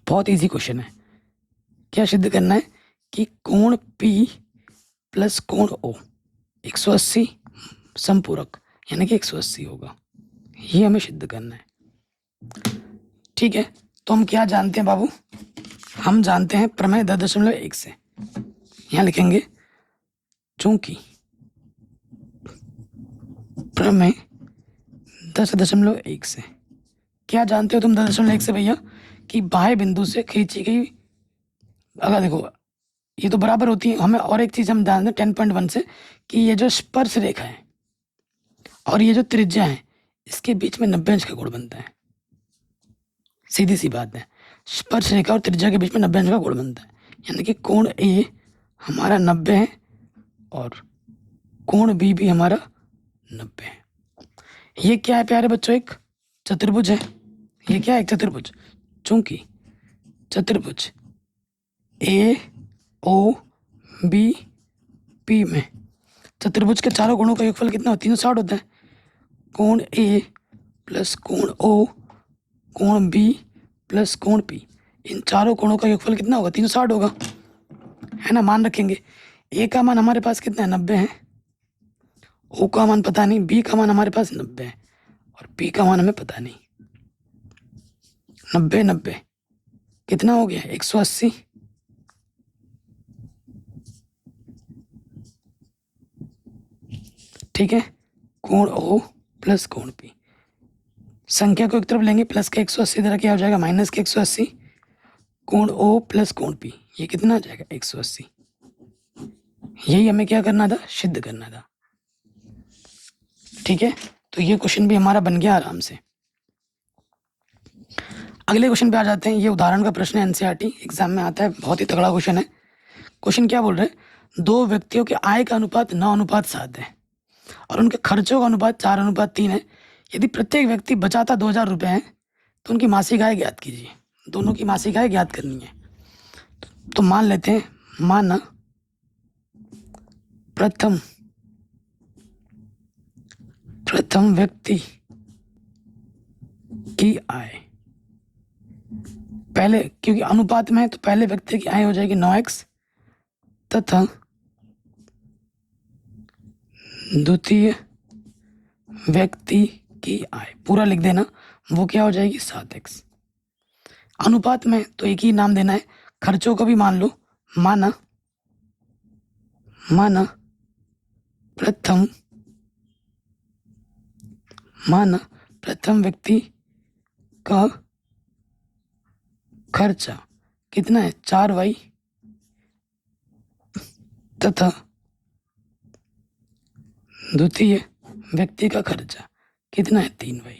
बहुत इजी क्वेश्चन है। क्या सिद्ध करना है कि कोण P प्लस कोण O 180 समपूरक, यानी कि 180 होगा। ये हमें सिद्ध करना है। ठीक है, तो हम क्या जानते हैं बाबू, हम जानते हैं प्रमेय 10.1 से। यहाँ लिखेंगे चूंकि प्रमेय 10.1 से, क्या जानते हो तुम 10.1 से भैया, कि बाह्य बिंदु से खींची गई, अगर देखो ये तो बराबर होती है। हमें और एक चीज हम जानते हैं 10.1 से, कि ये जो स्पर्श रेखा है और ये जो त्रिज्या है, इसके बीच में 90 अंश का कोण बनता है। सीधी सी बात है, स्पर्श रेखा और त्रिज्या के बीच में 90 अंश का कोण बनता है, यानी कि कोण A हमारा 90 है और कोण B भी हमारा 90 है। ये क्या है प्यारे बच्चों, एक चतुर्भुज है। ये क्या है, एक चतुर्भुज। चूंकि चतुर्भुज AOBP में चतुर्भुज के चारों कोणों का योगफल कितना होता है, 360 होता है। कोण A प्लस कोण O कोण B प्लस कोण P, इन चारों कोणों का योगफल कितना होगा, 360 होगा, है ना। मान रखेंगे A का मान हमारे पास कितना है, 90 है। O का मान पता नहीं, B का मान हमारे पास 90 है और P का मान हमें पता नहीं। 90 90 कितना हो गया, 180। ठीक है, कोण O प्लस कोण P, संख्या को एक तरफ लेंगे, प्लस के 180 तरह क्या हो जाएगा, माइनस के 180। कोण O प्लस कोण P, ये कितना आ जाएगा, 180। यही हमें क्या करना था, सिद्ध करना था। ठीक है, तो ये क्वेश्चन भी हमारा बन गया आराम से। अगले क्वेश्चन पे आ जाते हैं। ये उदाहरण का प्रश्न है, एनसीईआरटी एग्जाम में आता है, बहुत ही तगड़ा क्वेश्चन है। क्वेश्चन क्या बोल रहे हैं, 2 व्यक्तियों के आय का अनुपात 9:7 है और उनके खर्चों का अनुपात 4:3 है। यदि प्रत्येक व्यक्ति बचाता 2000 रुपये है तो उनकी मासिक आय ज्ञात कीजिए। दोनों की मासिक आय ज्ञात करनी है। तो मान लेते हैं, माना प्रथम व्यक्ति की आय, पहले क्योंकि अनुपात में है तो पहले व्यक्ति की आय हो जाएगी 9x तथा द्वितीय व्यक्ति की आय, पूरा लिख देना, वो क्या हो जाएगी 7x। अनुपात में तो एक ही नाम देना है, खर्चों को भी मान लो, माना प्रथम व्यक्ति का खर्चा कितना है, 4y तथा द्वितीय व्यक्ति का खर्चा कितना है, 3y।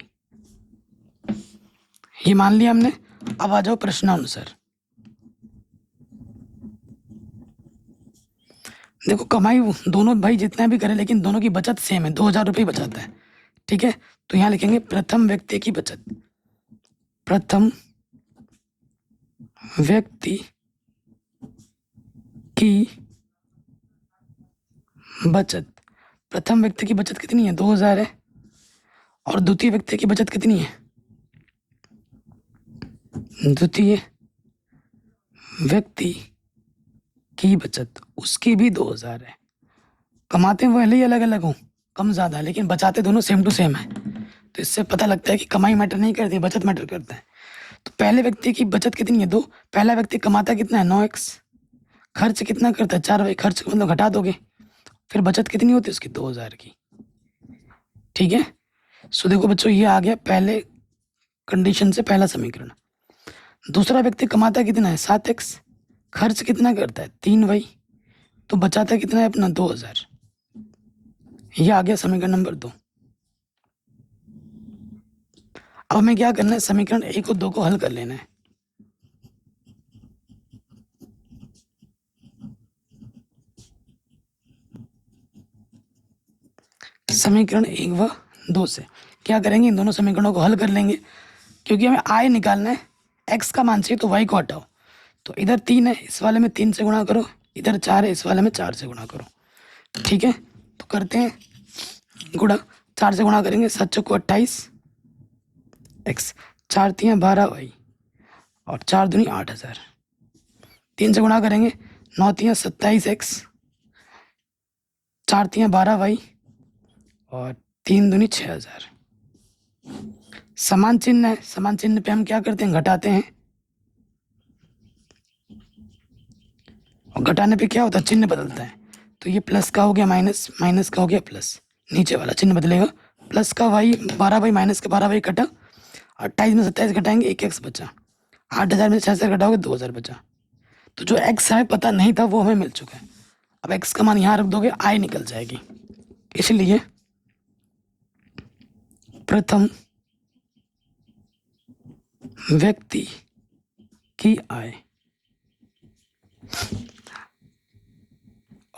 ये मान लिया हमने। अब आ जाओ प्रश्नानुसार। देखो कमाई दोनों भाई जितना भी करें, लेकिन दोनों की बचत सेम है, 2000 रुपये बचाता है। ठीक है, तो यहाँ लिखेंगे प्रथम व्यक्ति की बचत, प्रथम व्यक्ति की बचत, प्रथम व्यक्ति की बचत कितनी है, 2000 है और द्वितीय व्यक्ति की बचत कितनी है, द्वितीय व्यक्ति की बचत उसकी भी 2000 है। कमाते भले ही अलग अलग हों, कम ज़्यादा, लेकिन बचाते दोनों सेम टू सेम है। तो इससे पता लगता है कि कमाई मैटर नहीं करती, बचत मैटर करता है। तो पहले व्यक्ति की बचत कितनी है, 2। पहला व्यक्ति कमाता कितना है, 9x, खर्च कितना करता है, 4y, खर्च मतलब घटा दोगे, फिर बचत कितनी होती है उसकी, 2000 की। ठीक है, सो देखो बच्चों, ये आ गया पहले कंडीशन से पहला समीकरण। दूसरा व्यक्ति कमाता कितना है 7x, खर्च कितना करता है 3y, तो बचाता कितना है अपना 2000। ये आ गया समीकरण नंबर 2। अब हमें क्या करना है, समीकरण 1 और 2 को हल कर लेना है। समीकरण 1 व 2 से क्या करेंगे, इन दोनों समीकरणों को हल कर लेंगे, क्योंकि हमें आय निकालना है, x का मान चाहिए तो y को हटाओ। तो इधर 3 है, इस वाले में 3 से गुणा करो, इधर 4 है, इस वाले में 4 से गुणा करो। ठीक है, तो करते हैं गुणा। 4 से गुणा करेंगे, 7 चौको 28 x, 4 तियाँ 12y और 4 दूनी 8000। 3 से गुणा करेंगे, 9 तियाँ 27 x, 4 तियाँ 12y और 3 दूनी 6000। समान चिन्ह है, समान चिन्ह पे हम क्या करते हैं, घटाते हैं। और घटाने पे क्या होता है, चिन्ह बदलता है। तो ये प्लस का हो गया माइनस, माइनस का हो गया प्लस, नीचे वाला चिन्ह बदलेगा। प्लस का y 12y, माइनस का 12y कटा, 28 में 27 घटाएंगे 1x बचा, 8000 में 6000 घटाओगे 2000 बचा। तो जो x हमें पता नहीं था वो हमें मिल चुका है। अब x का मान यहाँ रख दोगे, आय निकल जाएगी। इसलिए प्रथम व्यक्ति की आय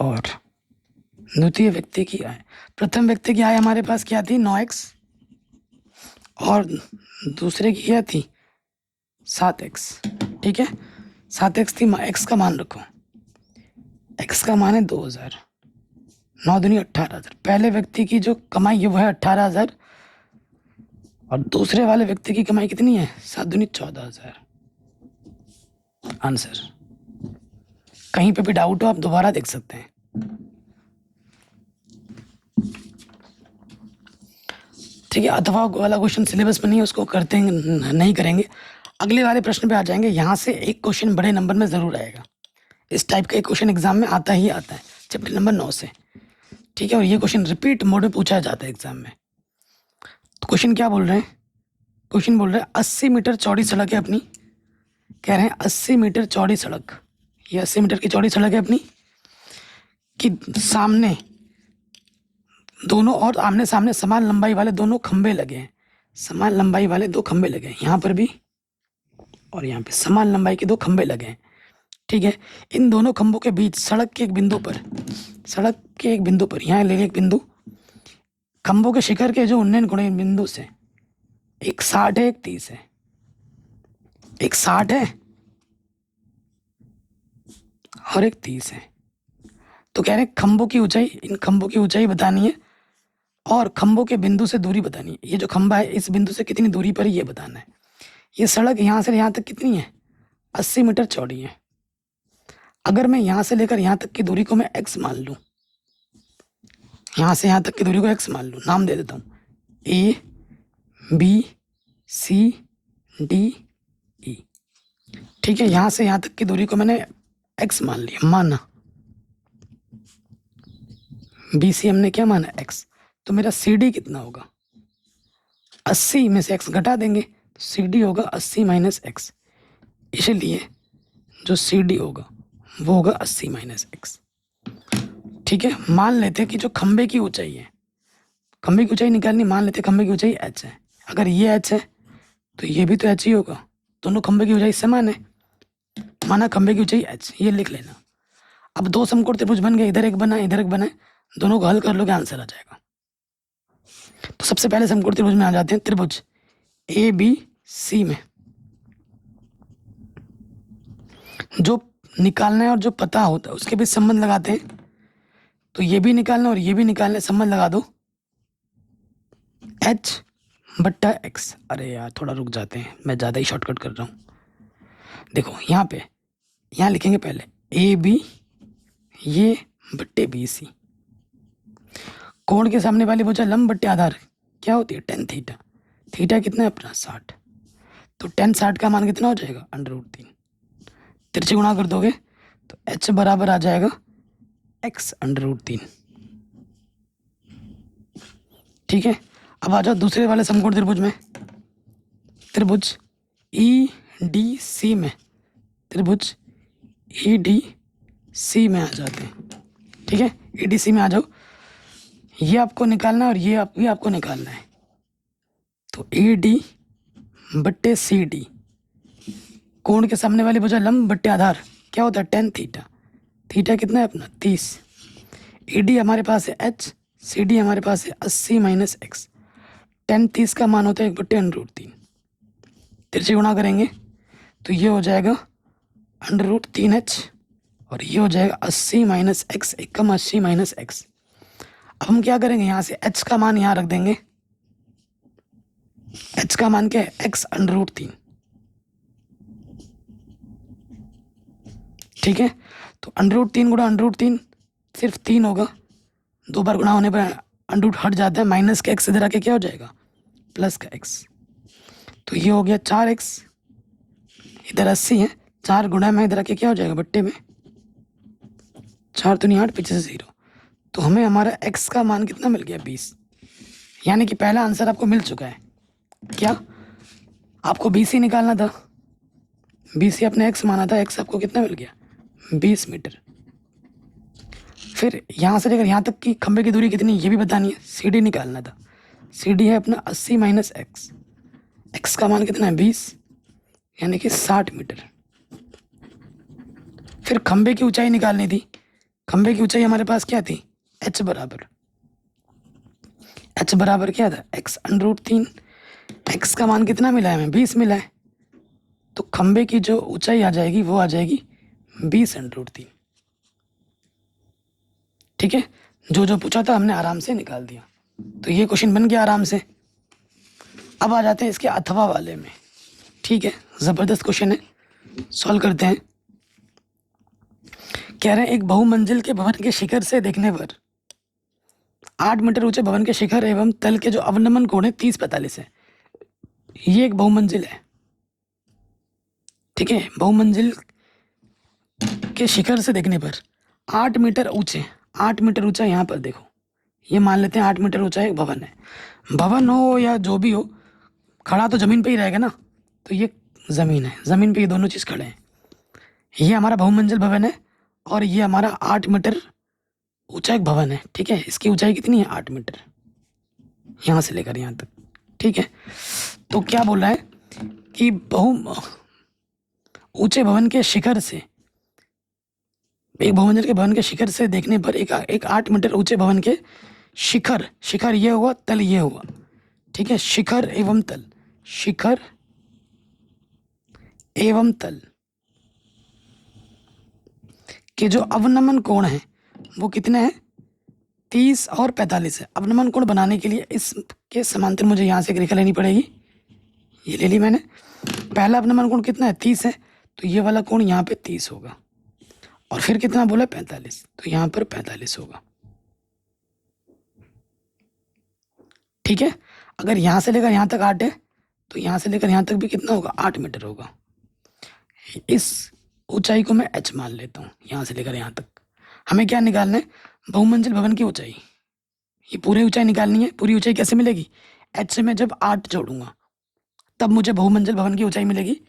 और द्वितीय व्यक्ति की आय। प्रथम व्यक्ति की आय हमारे पास क्या थी 9x, और दूसरे की क्या थी 7x। ठीक है, 7x थी, x का मान रखो, x का मान है 2000, 9 दूनी 18000। पहले व्यक्ति की जो कमाई है वो है 18000, और दूसरे वाले व्यक्ति की कमाई कितनी है 7 दूनी 14000। आंसर। कहीं पे भी डाउट हो आप दोबारा देख सकते हैं। ठीक है, अथवा वाला क्वेश्चन सिलेबस में नहीं है, उसको करते हैं नहीं करेंगे, अगले वाले प्रश्न पे आ जाएंगे। यहाँ से एक क्वेश्चन बड़े नंबर में ज़रूर आएगा, इस टाइप का एक क्वेश्चन एग्जाम में आता ही आता है, चैप्टर नंबर 9 से। ठीक है, और ये क्वेश्चन रिपीट मोड में पूछा जाता है एग्जाम में। तो क्वेश्चन क्या बोल रहे हैं, क्वेश्चन बोल रहे हैं 80 मीटर चौड़ी सड़क है अपनी, कह रहे हैं 80 मीटर चौड़ी सड़क, ये 80 मीटर की चौड़ी सड़क है अपनी, कि सामने दोनों और आमने सामने समान लंबाई वाले दोनों खंबे लगे हैं, समान लंबाई वाले 2 खंबे लगे हैं, यहाँ पर भी और यहाँ पे समान लंबाई के 2 खंबे लगे हैं। ठीक है, इन दोनों खंभों के बीच सड़क के एक बिंदु पर, सड़क के एक बिंदु पर यहाँ ले एक बिंदु, खंभों के शिखर के जो उन्नयन कोण बिंदु से एक 60 है, एक 30 है, एक 60 है और एक 30 है। तो कह रहे हैं खंभों की ऊंचाई, इन खंभों की ऊंचाई बतानी है और खंभों के बिंदु से दूरी बतानी है। ये जो खंभा है इस बिंदु से कितनी दूरी पर है ये बताना है। ये सड़क यहाँ से यहाँ तक कितनी है 80 मीटर चौड़ी है। अगर मैं यहाँ से लेकर यहाँ तक की दूरी को मैं x मान लूँ, यहाँ से यहाँ तक की दूरी को x मान लूँ, नाम दे देता हूँ A B C D E। ठीक है, यहाँ से यहाँ तक की दूरी को मैंने x मान लिया, माना BC हमने क्या माना x। तो मेरा CD कितना होगा 80 में से x घटा देंगे, तो CD होगा 80 माइनस x। इसलिए जो CD होगा वो होगा 80 माइनस x। ठीक है, मान लेते हैं कि जो खंबे की ऊंचाई है, खंबे की ऊंचाई निकालनी, मान लेते हैं खंबे की ऊंचाई h है। अगर ये h है तो ये भी तो h ही होगा, दोनों खंबे की ऊंचाई समान है, माना खंबे की ऊंचाई h, ये लिख लेना। अब 2 समकोण त्रिभुज बन गए, इधर एक बना इधर एक बना, दोनों को हल कर लोगे आंसर आ जाएगा। तो सबसे पहले समकोण त्रिभुज में आ जाते हैं, त्रिभुज ABC में जो निकालना है और जो पता होता है उसके बीच संबंध लगाते हैं। तो ये भी निकालना और ये भी निकालना, संबंध लगा दो h बट्टा x। अरे यार थोड़ा रुक जाते हैं, मैं ज़्यादा ही शॉर्टकट कर रहा हूँ। देखो यहाँ पे, यहाँ लिखेंगे पहले AB ये बट्टे BC, कोण के सामने वाली भुजा लंब बट्टे आधार क्या होती है tan थीटा। थीटा कितना है अपना 60, तो tan 60 का मान कितना हो जाएगा √3। तिरछे गुणा कर दोगे तो h बराबर आ जाएगा x √3। ठीक है, अब आ जाओ दूसरे वाले समकोण त्रिभुज में, त्रिभुज ई डी सी में, त्रिभुज ई डी सी में आ जाते हैं। ठीक है, ई डी सी में आ जाओ, ये आपको निकालना है और ये आपको निकालना है। तो ई डी बट्टे सी डी, कोण के सामने वाली भुजा लंब बट्टे आधार क्या होता है, टेन थीटा। थीटा कितना है अपना 30। ई डी हमारे पास है h, सी डी हमारे पास है 80 माइनस एक्स। 10 30 का मान होता है 1/√3। तिरछे गुणा करेंगे तो ये हो जाएगा √3h और ये हो जाएगा 80 माइनस एक्स, 80 माइनस एक्स। अब हम क्या करेंगे, यहाँ से h का मान यहाँ रख देंगे। h का मान क्या है, x √3। ठीक है, तो √3 गुणा √3 सिर्फ 3 होगा, 2 बार गुणा होने पर अंडरूट हट जाता है, माइनस का x इधर आके क्या हो जाएगा, प्लस का x। तो ये हो गया 4x, इधर 80 है, 4 गुणा में इधर आके क्या हो जाएगा, बट्टे में 4 तो नहीं 8, पीछे से 0। तो हमें हमारा x का मान कितना मिल गया, 20। यानी कि पहला आंसर आपको मिल चुका है। क्या आपको BC निकालना था, BC अपने x माना था, x आपको कितना मिल गया, 20 मीटर। फिर यहाँ से लेकर यहाँ तक की खंबे की दूरी कितनी ये भी बतानी है, CD निकालना था। CD है अपना 80 माइनस एक्स, x का मान कितना है 20, यानी कि 60 मीटर। फिर खंबे की ऊंचाई निकालनी थी, खंबे की ऊंचाई हमारे पास क्या थी, h बराबर क्या था, x √3। x का मान कितना मिला है हमें, 20 मिला है, तो खंबे की जो ऊंचाई आ जाएगी वो आ जाएगी 20 √3। ठीक है, जो जो पूछा था हमने आराम से निकाल दिया, तो ये क्वेश्चन बन गया आराम से। अब आ जाते हैं इसके अथवा वाले में। ठीक है, ज़बरदस्त क्वेश्चन है, सॉल्व करते हैं। कह रहे हैं एक बहुमंजिल के भवन के शिखर से देखने पर 8 मीटर ऊंचे भवन के शिखर एवं तल के जो अवनमन कोण है 30-45 है। ये एक बहुमंजिल है। ठीक है, बहुमंजिल के शिखर से देखने पर 8 मीटर ऊंचे, 8 मीटर ऊंचा, यहाँ पर देखो, ये मान लेते हैं 8 मीटर ऊंचा एक भवन है। भवन हो या जो भी हो, खड़ा तो ज़मीन पे ही रहेगा ना, तो ये ज़मीन है, ज़मीन पे ये दोनों चीज़ खड़े हैं। ये हमारा बहुमंजिल भवन है और ये हमारा 8 मीटर ऊंचा एक भवन है। ठीक है, इसकी ऊंचाई कितनी है, 8 मीटर, यहाँ से लेकर यहाँ तक। ठीक है, तो क्या बोल रहा है कि ऊंचे भवन के शिखर से, एक बहुमंजिल के भवन के शिखर से देखने पर एक 8 मीटर ऊंचे भवन के शिखर, शिखर ये हुआ, तल ये हुआ। ठीक है, शिखर एवं तल, शिखर एवं तल के जो अवनमन कोण है वो कितने हैं, 30 और 45 है। अवनमन कोण बनाने के लिए इसके समांतर मुझे यहाँ से एक रेखा लेनी पड़ेगी, ये ले ली मैंने। पहला अवनमन कोण कितना है, 30 है, तो ये वाला कोण यहाँ पे 30 होगा, और फिर कितना बोला, 45, तो यहाँ पर 45 होगा। ठीक है, अगर यहाँ से लेकर यहाँ तक 8 है, तो यहाँ से लेकर यहाँ तक भी कितना होगा, 8 मीटर होगा। इस ऊंचाई को मैं h मान लेता हूँ, यहाँ से लेकर यहाँ तक। हमें क्या निकालना है, बहुमंजिल भवन की ऊंचाई, ये पूरी ऊंचाई निकालनी है। पूरी ऊंचाई कैसे मिलेगी, h से मैं जब 8 जोड़ूंगा तब मुझे बहुमंजिल भवन की ऊंचाई मिलेगी,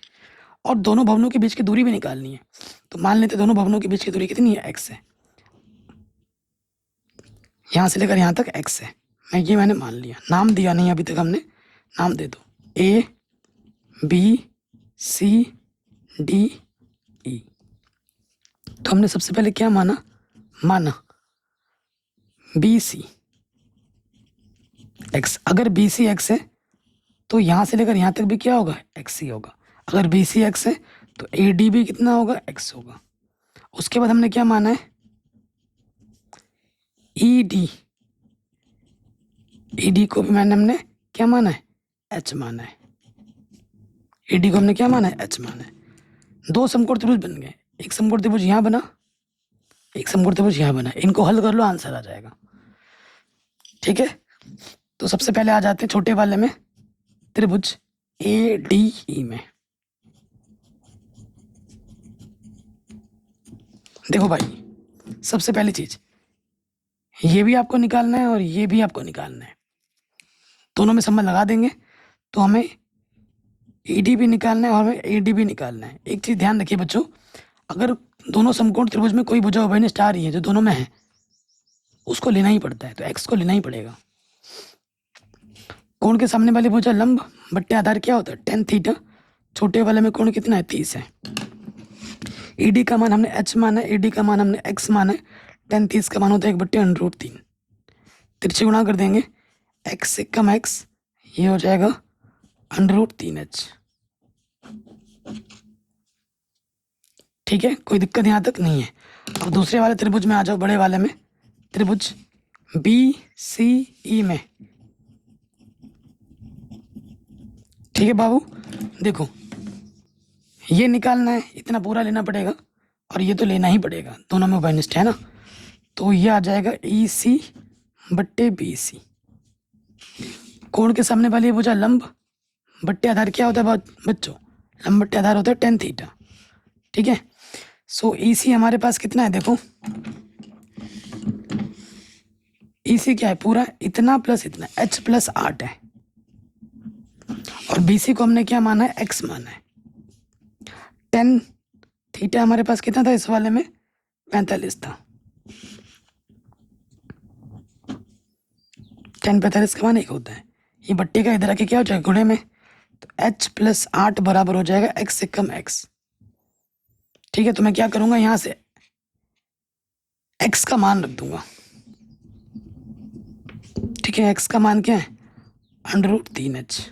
और दोनों भवनों के बीच की दूरी भी निकालनी है। तो मान लेते दोनों भवनों के बीच की दूरी कितनी है, x है, यहाँ से लेकर यहाँ तक x है। मैंने मान लिया, नाम दिया नहीं अभी तक हमने, नाम दे दो, A B C D E। तो हमने सबसे पहले क्या माना, BC x। अगर BC x है तो यहाँ से लेकर यहाँ तक भी क्या होगा, x ही होगा। अगर BC x है तो AD भी कितना होगा, x होगा। उसके बाद हमने क्या माना है, ED को भी हमने क्या माना है, h माना है। ED को हमने क्या माना है, h माना है। 2 समकोण त्रिभुज बन गए, एक समकोण त्रिभुज यहाँ बना, एक समकोण त्रिभुज यहाँ बना। इनको हल कर लो, आंसर आ जाएगा। ठीक है, तो सबसे पहले आ जाते हैं छोटे वाले में, त्रिभुज ADE में। देखो भाई, सबसे पहली चीज ये भी आपको निकालना है और ये भी आपको निकालना है। दोनों में संबंध लगा देंगे तो हमें ED भी निकालना है और हमें AD भी निकालना है। एक चीज़ ध्यान रखिए बच्चों, अगर दोनों समकोण त्रिभुज में कोई भुजा उभयनिष्ठ आ रही है जो दोनों में है, उसको लेना ही पड़ता है, तो x को लेना ही पड़ेगा। कोण के सामने वाली भुजा लंब बट्टे आधार क्या होता है, tan थीटा। छोटे वाले में कोण कितना है, 30 है। ED का मान हमने h माना है, AD का मान हमने x माना है। tan 30 का मान होता है 1/√3। तिरछे गुणा कर देंगे, x से कम x, ये हो जाएगा √3h। ठीक है, कोई दिक्कत यहाँ तक नहीं है। अब दूसरे वाले त्रिभुज में आ जाओ, बड़े वाले में, त्रिभुज BCE में। ठीक है बाबू, देखो ये निकालना है, इतना पूरा लेना पड़ेगा और ये तो लेना ही पड़ेगा, दोनों में उभयनिष्ठ है ना। तो ये आ जाएगा EC/BC। कोण के सामने वाली भुजा लंब बट्टे आधार क्या होता है बच्चों, लंब बट्टे आधार होता है tan थीटा। ठीक है, सो EC हमारे पास कितना है, देखो EC क्या है, पूरा इतना प्लस इतना, h + 8 है। और BC को हमने क्या माना है, x माना है। tan थीटा हमारे पास कितना था इस वाले में, 45 था। tan 45 का मान 1 होता है। ये बट्टे का इधर आके क्या हो जाएगा, गुणे में, तो h + 8 बराबर हो जाएगा x से कम x। ठीक है, तो मैं क्या करूंगा, यहां से x का मान रख दूंगा। ठीक है, x का मान क्या है, √3h।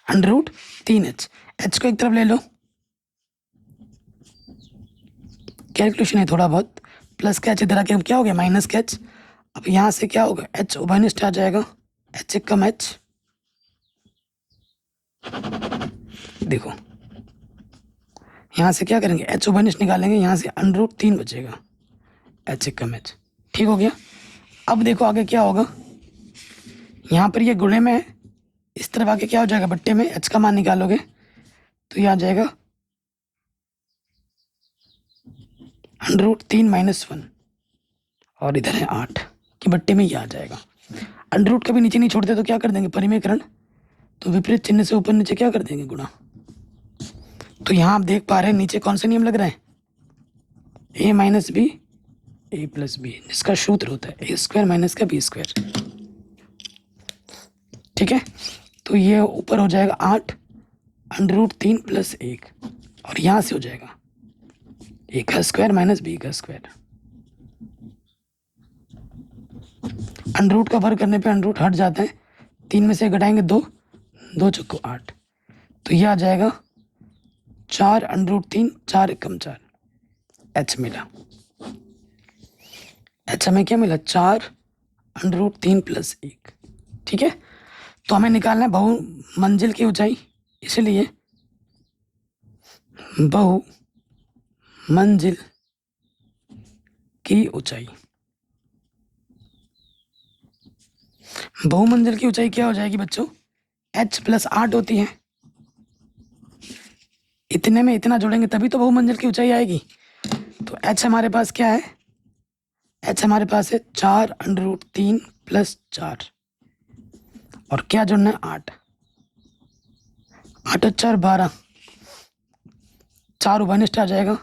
√3h, h को एक तरफ ले लो, कैलकुलेशन है थोड़ा बहुत, प्लस का h इधर आके क्या हो गया, माइनस का h। अब यहाँ से क्या होगा, h उभयनिष्ठ आ जाएगा, h से कम h। देखो यहाँ से क्या करेंगे, h उभयनिष्ठ निकालेंगे, यहाँ से √3 बचेगा, h से कम h। ठीक हो गया। अब देखो आगे क्या होगा, यहाँ पर ये गुणे में है, इस तरफ आके क्या हो जाएगा, बट्टे में h का मान निकालोगे तो ये आ जाएगा √3 - 1, और इधर है 8 कि बट्टे में ये आ जाएगा। अंडर कभी नीचे नहीं छोड़ते तो क्या कर देंगे, परिमेयकरण, तो विपरीत चिन्ह से ऊपर नीचे क्या कर देंगे, गुणा। तो यहाँ आप देख पा रहे हैं नीचे कौन से नियम लग रहे हैं, a - b a + b, जिसका सूत्र होता है a² - b²। ठीक है, तो ये ऊपर हो जाएगा 8 √3 + 1, और यहाँ से हो जाएगा a² - b²। अंडर का वर्ग करने पे अंडर हट जाता है, 3 में से घटाएंगे 2, 2 चौको 8, तो ये आ जाएगा 4 √3, 4 × 4, h मिला। h हमें क्या मिला, 4 √3 + 1। ठीक है, तो हमें निकालना है बहुमंजिल की ऊंचाई, इसलिए बहुमंजिल की ऊंचाई, बहुमंजिल की ऊंचाई क्या हो जाएगी बच्चों, h + 8 होती है। इतने में इतना जोड़ेंगे तभी तो बहुमंजिल की ऊंचाई आएगी। तो h हमारे पास क्या है, h हमारे पास है 4 √3 + 4, और क्या जोड़ना है, 8, 8 और 4 12, 4 उभयनिष्ठ आ जाएगा,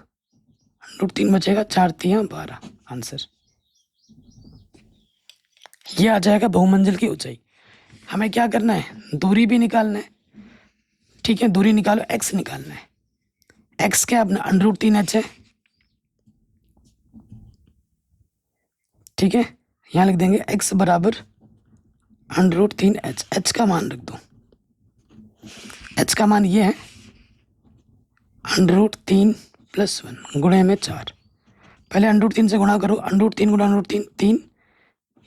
√3 बचेगा, 4 × 3 = 12, आंसर ये आ जाएगा बहुमंजिल की ऊंचाई। हमें क्या करना है, दूरी भी निकालना है। ठीक है, दूरी निकालो, x निकालना है। x क्या अपना √3h है। ठीक है, यहाँ लिख देंगे x बराबर √3h, h का मान रख दो, h का मान ये है √3 + 1 गुणे में 4। पहले √3 से गुणा करो, √3 × √3 3,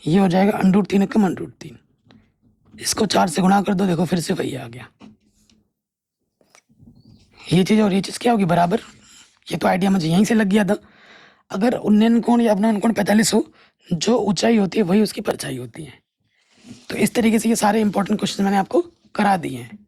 ये हो जाएगा √3 × √3, इसको 4 से गुणा कर दो, देखो फिर से वही आ गया। ये चीज़ और ये चीज़ क्या होगी, बराबर। ये तो आइडिया मुझे यहीं से लग गया था। अगर उन्नयन कोण या अपना कोण 45 हो, जो ऊंचाई होती है वही उसकी परछाई होती है। तो इस तरीके से ये सारे इंपॉर्टेंट क्वेश्चन मैंने आपको करा दिए हैं।